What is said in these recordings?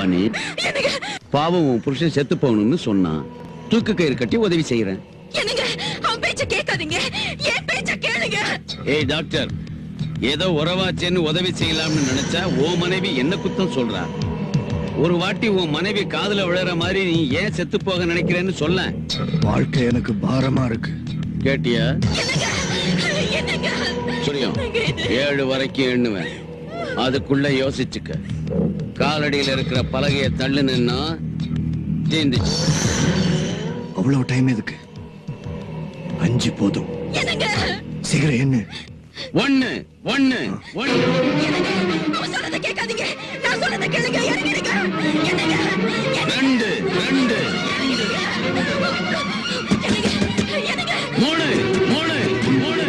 ராணி, பாவம் உன் புருஷன் செத்து போகணும்னு சொன்னான். தூக்கு கயிறு கட்டி உதவி செய்யறேன். அவன் பேச்ச கேட்காதீங்க, என் பேச்ச கேளுங்க. ஏய் டாக்டர், ஏதோ உறவாச்சேன்னு உதவி செய்யலாம்னு நினைச்சா ஓ மனைவி என்ன குத்தம் சொல்றா? ஒரு வாட்டி உன் மனைவி காதுல விழற மாதிரி நீ ஏன் செத்து போக நினைக்கிறேன்னு சொல்ல. வாழ்க்கை எனக்கு பாரமா இருக்கு. கேட்டியா? சொல்லியும் 7 வரைக்கும் எண்ணுவேன். அதுக்குள்ள யோசிச்சுக்க. காலடியில இருக்கிற பலகைய தள்ளுனா தீந்துச்சு. அவ்வளவு டைம் எதுக்கு? 5 போதும். சீக்கிரம் என்ன? 1 1 1 சொல்றத கேட்காதீங்க, நான் சொல்றத கேளுங்க. இறங்கிடுங்க. 2 2 3 3 3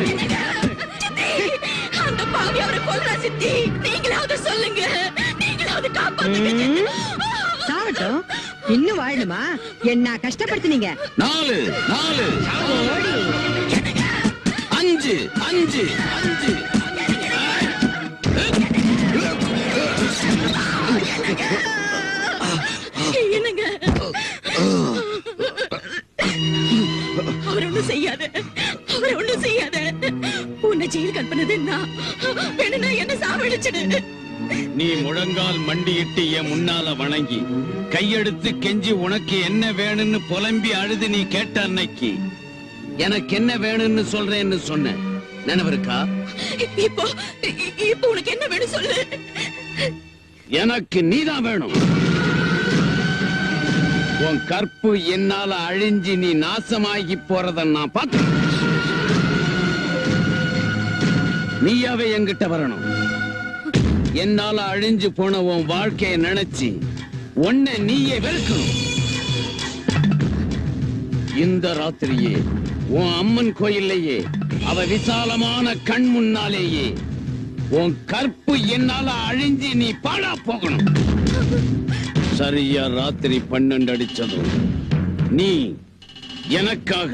அந்த பாவி அவரை கொல்றா சித்தி. நீங்களாவது சொல்லுங்க, நீங்களாவது காப்பாத்துங்க. சாவட்டும், இன்னும் வாழணுமா? என்ன கஷ்டப்படுத்தினீங்க. 4 4 5 5 5 என்னங்க, அவரை ஒண்ணும் செய்யாத, அவரை ஒண்ணும் செய்யாத. உன்னை ஜெயிலுக்கு அனுப்பினது நான். வேணும்னா என்ன சாவடிச்சிடு. நீ முழங்கால் மண்டியிட்டு என் முன்னால வணங்கி கையெடுத்து கெஞ்சி உனக்கு என்ன வேணும்னு புலம்பி அழுது நீ கேட்ட அன்னைக்கு எனக்கு என்ன வேணும்னு சொல்றேன்னு சொன்ன நினைவு இருக்கா? இப்போ இப்போ உனக்கு என்ன வேணும் சொல்லு. எனக்கு நீதான் வேணும். உன் கற்பு என்னால அழிஞ்சு நீ நாசமாகி போறத நான் பார்த்து நீயாவே என்கிட்ட வரணும். என்னால அழிஞ்சு போன உன் வாழ்க்கையை நினைச்சு உன்னை நீயே வெறுக்கணும். இந்த ராத்திரியே உன் அம்மன் கோயிலேயே அவ விசாலமான கண் முன்னாலேயே உன் கற்பு என்னால அழிஞ்சு நீ பாழா போகணும். சரியா ராத்திரி 12 அடிச்சதும் நீ எனக்காக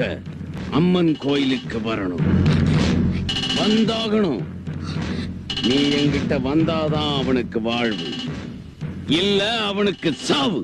அம்மன் கோயிலுக்கு வரணும், வந்தாகணும். நீ என்கிட்ட வந்தாதான் அவனுக்கு வாழ்வு, இல்ல அவனுக்கு சாவு.